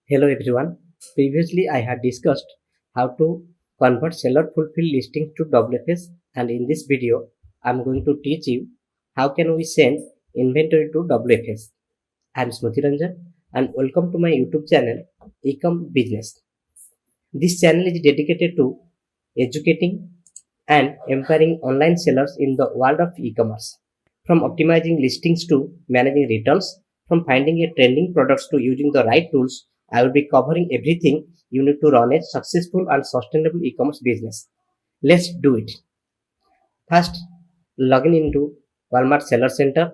Hello everyone. Previously I had discussed how to convert seller fulfilled listings to WFS, and in this video I am going to teach you how can we send inventory to WFS. I am Smriti Ranjan and welcome to my YouTube channel Ecombusiness. This channel is dedicated to educating and empowering online sellers in the world of e-commerce. From optimizing listings to managing returns, from finding a trending products to using the right tools, I will be covering everything you need to run a successful and sustainable e-commerce business. Let's do it. First, log in into Walmart Seller Center,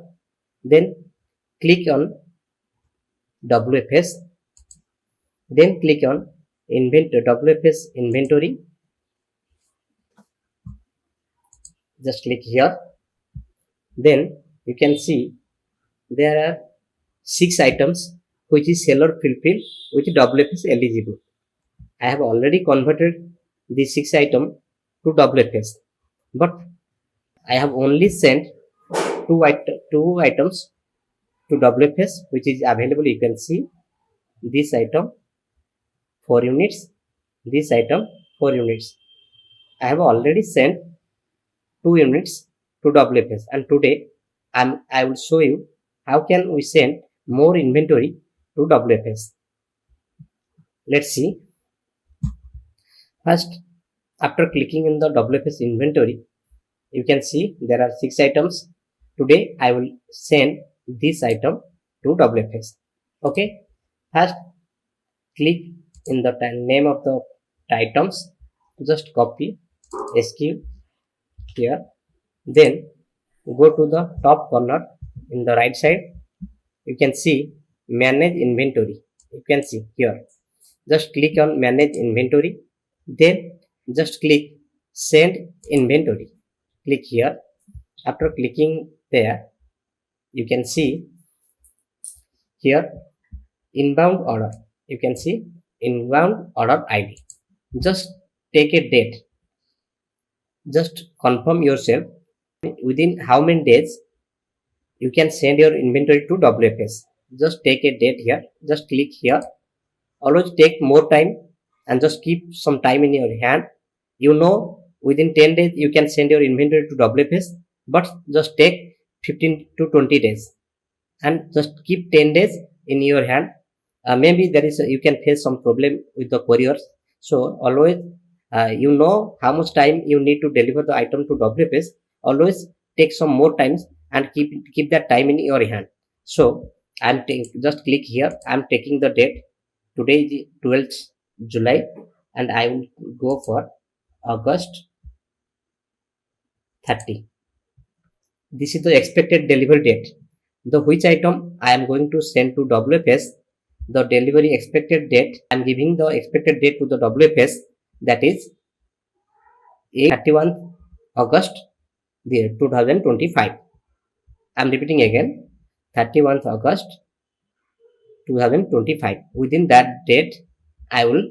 then click on WFS, then click on WFS Inventory. Just click here. Then you can see there are 6 items which is seller fulfill which WFS eligible. I have already converted these 6 items to WFS, but I have only sent two items to WFS which is available. You can see this item 4 units, this item 4 units. I have already sent 2 units to WFS, and today I will show you how can we send more inventory to WFS. Let's see. First, after clicking in the WFS inventory, you can see there are 6 items. Today I will send this item to WFS. Okay. First, click in the name of the items. Just copy SQ here. Then go to the top corner in the right side. You can see manage inventory. You can see here. Just click on manage inventory. Then just click send inventory. Click here. After clicking there, you can see here inbound order. You can see inbound order ID. Just take a date. Just confirm yourself within how many days you can send your inventory to WFS. Just take a date here. Just click here. Always take more time and just keep some time in your hand. You know, within 10 days you can send your inventory to WFS, but just take 15 to 20 days and just keep 10 days in your hand. Maybe you can face some problem with the couriers. So always you know how much time you need to deliver the item to WFS. Always take some more times and keep that time in your hand. So just click here. I'm taking the date. Today is 12th July and I will go for August 30. This is the expected delivery date. The which item I am going to send to WFS, the delivery expected date, I am giving the expected date to the WFS, that is 31st August 2025. I am repeating again, 31st August 2025. Within that date, I will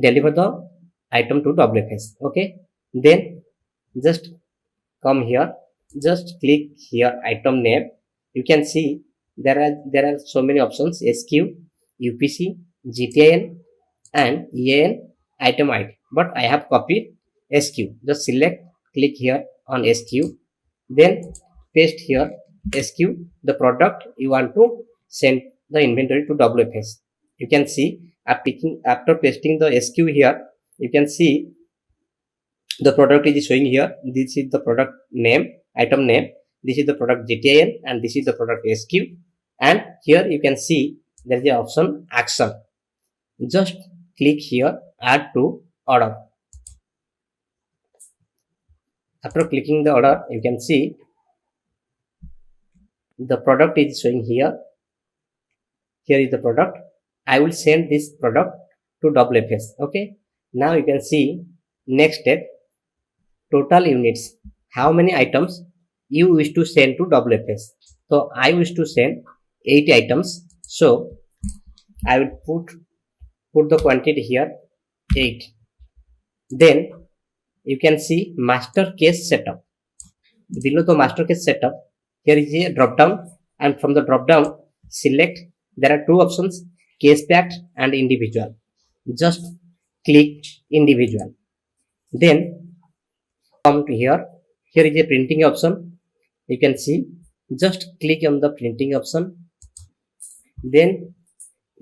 deliver the item to WFS. Okay. Then just come here. Just click here item name. You can see there are so many options: SQ, UPC, GTIN, and EAN item ID. But I have copied SQ. Just select, click here on SQ. Then paste here SQ, the product you want to send the inventory to WFS. You can see after pasting the SQ here, you can see the product is showing here. This is the product name, item name. This is the product GTIN and this is the product SQ. And here you can see there is the option action. Just click here, add to order. After clicking the order, you can see the product is showing here. Here is the product. I will send this product to WFS. Okay. Now you can see next step, total units. How many items you wish to send to WFS? So I wish to send 8 items. So I will put the quantity here 8. Then you can see master case setup. Below the master case setup, here is a drop down, and from the drop down select, there are 2 options, case packed and individual. Just click individual. Then come to here. Here is a printing option. You can see. Just click on the printing option. Then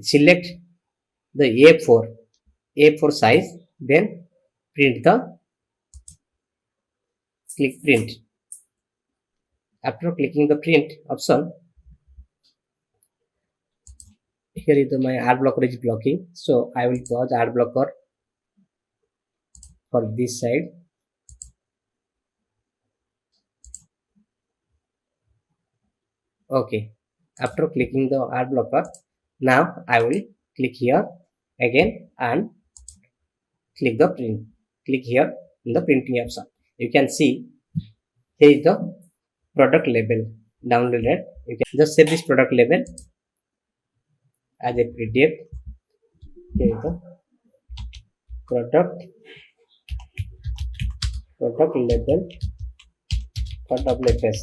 select the A4 size. Then click print. After clicking the print option, here is my ad blocker is blocking, so I will pause ad blocker for this side. Okay, after clicking the ad blocker, now I will click here again and click the print. Click here in the printing option. You can see here is the product label downloaded. You can just save this product label as a PDF. Here is the product label for WFS.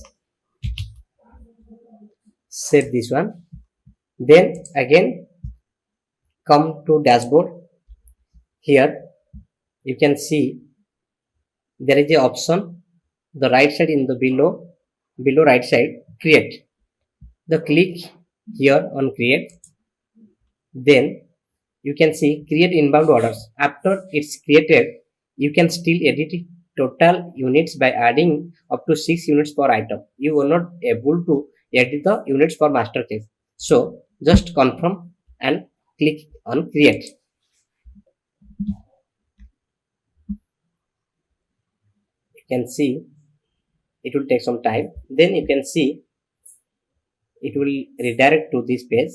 Save this one. Then again come to dashboard. Here you can see there is a option the right side in the below right side, create. The click here on create. Then you can see create inbound orders. After it's created, you can still edit total units by adding up to 6 units per item. You will not able to edit the units per master case. So just confirm and click on create. You can see it will take some time. Then you can see it will redirect to this page.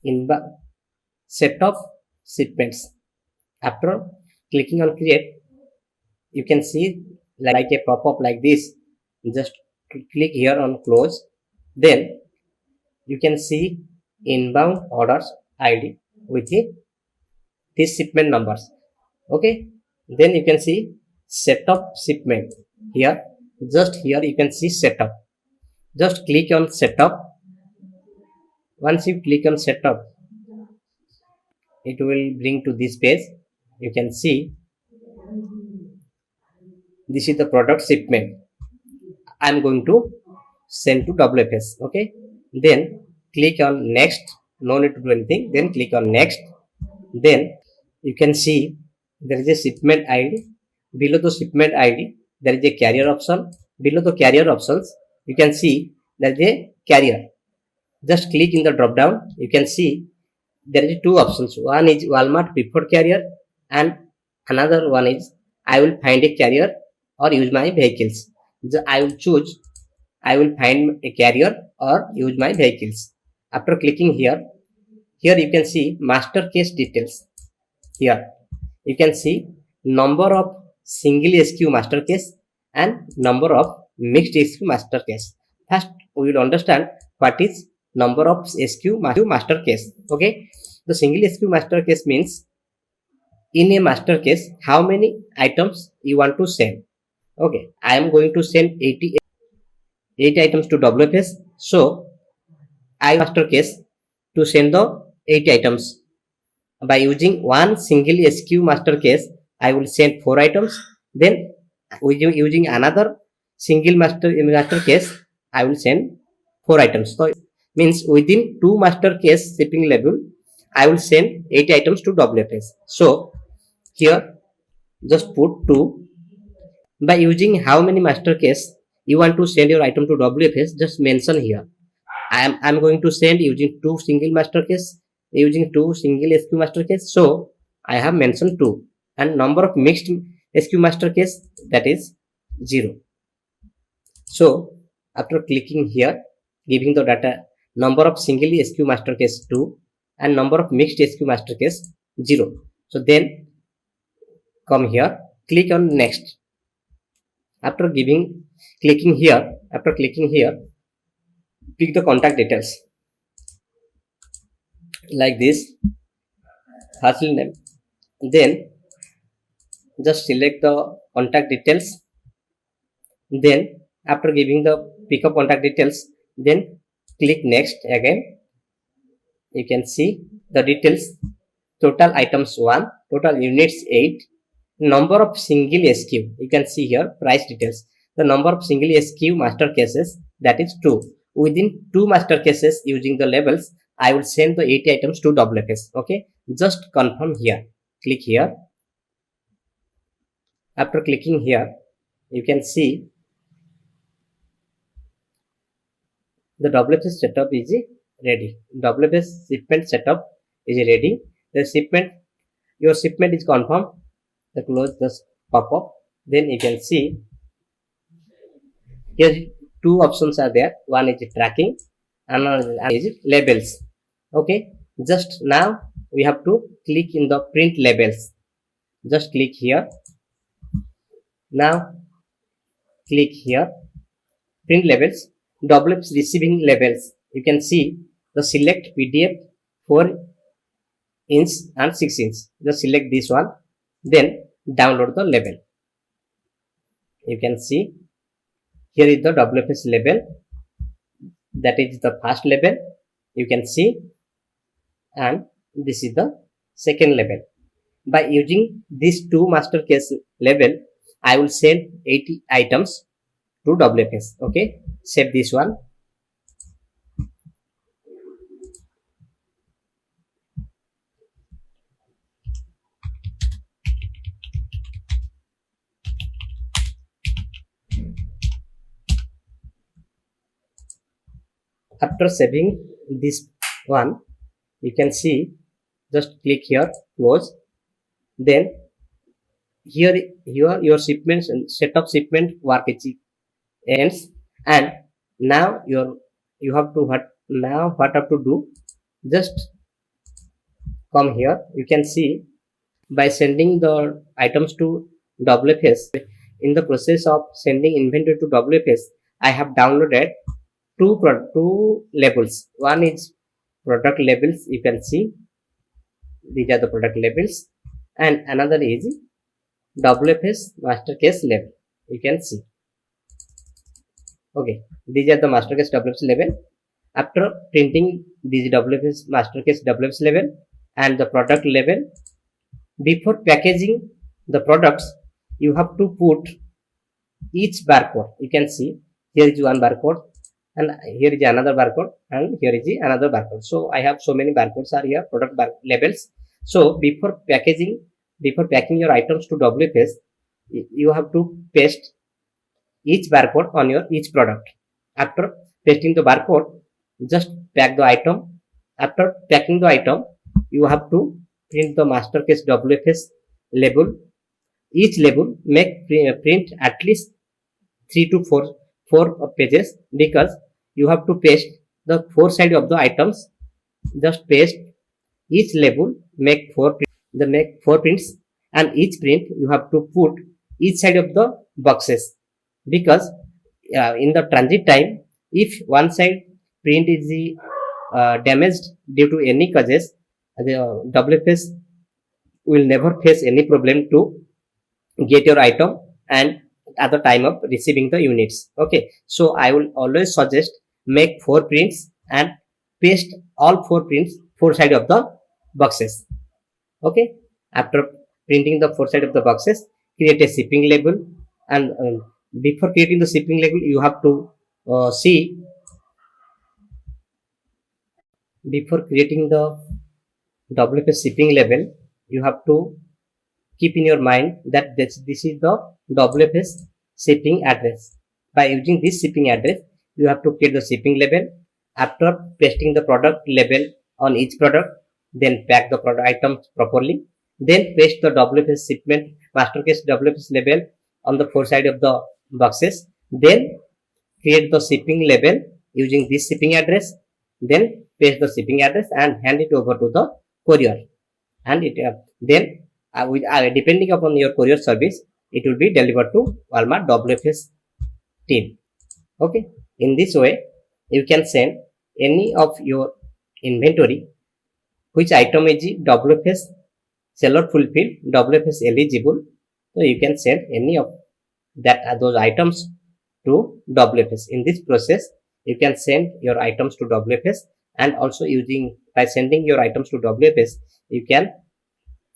In the set of shipments. After clicking on create, you can see like a pop-up like this. Just click here on close. Then you can see inbound orders ID with these shipment numbers. Okay. Then you can see setup shipment. Here, just here you can see setup. Just click on setup. Once you click on setup, it will bring to this page. You can see this is the product shipment. I am going to send to WFS. Okay. Then click on next. No need to do anything. Then click on next. Then you can see there is a shipment ID. Below the shipment ID, there is a carrier option. Below the carrier options, you can see there is a carrier. Just click in the drop down. You can see there is two options. One is Walmart preferred carrier and another one is I will find a carrier or use my vehicles. I will choose I will find a carrier or use my vehicles. After clicking here you can see master case details. Here you can see number of single SKU master case and number of mixed SKU master case. First we will understand what is number of SKU master case. Okay, the single SKU master case means in a master case how many items you want to send. Okay, I am going to send 80 items to WFS. So I master case to send the 80 items. By using one single SKU master case, I will send 4 items. Then using another single master case, I will send 4 items. So means within 2 master case shipping level, I will send 80 items to WFS. So here just put 2. By using how many master case you want to send your item to WFS, just mention here. I am going to send using 2 single master case, using 2 single SKU master case. So I have mentioned 2, and number of mixed SKU master case, that is 0. So after clicking here, giving the data number of single SKU master case 2 and number of mixed SKU master case 0. So then come here, click on next. After clicking here, pick the contact details like this, hustle name. Then just select the contact details. Then after giving the pickup contact details, then click next again. you can see the details. Total items 1, total units 8, number of single SKU. You can see here price details. The number of single SKU master cases, that is 2. Within 2 master cases using the labels, I will send the 80 items to WFS. Okay, just confirm here. Click here. After clicking here, you can see the WFS setup is ready. WFS shipment setup is ready. The shipment, your shipment is confirmed. The close just pop up. Then you can see here 2 options are there. One is tracking, another is labels. Okay, just now we have to click in the print labels. Just click here. Now click here, print labels, WFS receiving labels. You can see the select PDF 4" and 6". Just select this one, then download the label. You can see here is the WFS label, that is the first label, you can see, and this is the second label. By using these 2 master case label, I will send 80 items to WFS. Okay, save this one. After saving this one, you can see, just click here, close. Then here your shipment setup shipment work ends, and now you have to what have to do. Just come here. You can see, by sending the items to WFS, in the process of sending inventory to WFS, I have downloaded two labels. One is product labels. You can see these are the product labels, and another is WFS master case label. You can see. Okay, these are the master case WFS label. After printing these WFS master case WFS label and the product label, before packaging the products, you have to put each barcode. You can see here is one barcode, and here is another barcode, and here is another barcode. So I have so many barcodes are here, product labels. So before packing your items to WFS, you have to paste each barcode on your each product. After pasting the barcode, just pack the item. After packing the item, you have to print the master case WFS label. Each label make print at least 3 to 4 pages, because you have to paste the 4 side of the items. Just paste each label, make 4 prints, and each print you have to put each side of the boxes, because in the transit time, if one side print is damaged due to any causes, the WFS will never face any problem to get your item and at the time of receiving the units. Okay, so I will always suggest make 4 prints and paste all 4 prints 4 side of the boxes. Okay, after printing the 4 side of the boxes, create a shipping label, and before creating the shipping label, you have to see, before creating the WFS shipping label, you have to keep in your mind that this is the WFS shipping address. By using this shipping address, you have to create the shipping label. After pasting the product label on each product, then pack the product items properly. Then paste the WFS shipment master case WFS label on the 4 side of the boxes. Then create the shipping label using this shipping address. Then paste the shipping address and hand it over to the courier. And it then depending upon your courier service, it will be delivered to Walmart WFS team. Okay, in this way you can send any of your inventory which item is WFS seller fulfilled, WFS eligible. So you can send any of those items to WFS. In this process, you can send your items to WFS, and also using by sending your items to WFS, you can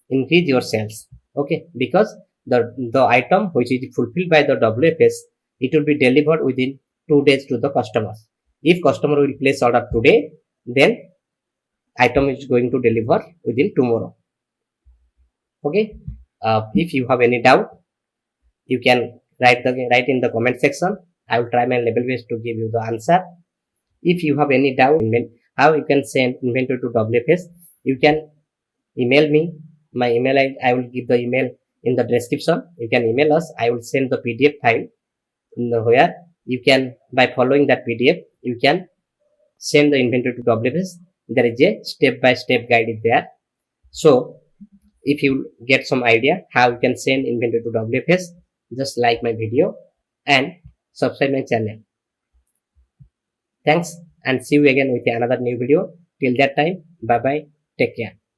increase your sales. Okay, because the item which is fulfilled by the WFS, it will be delivered within 2 days to the customers. If customer will place order today, then item is going to deliver within tomorrow. Okay, if you have any doubt, you can write in the comment section. I will try my level best to give you the answer. If you have any doubt how you can send inventory to WFS, you can email me. My email I will give the email in the description. You can email us. I will send the PDF file in the where you can, by following that PDF, you can send the inventory to WFS. There is a step-by-step guide is there. So if you get some idea how you can send inventory to WFS, just like my video and subscribe my channel. Thanks, and see you again with another new video. Till that time, bye bye, take care.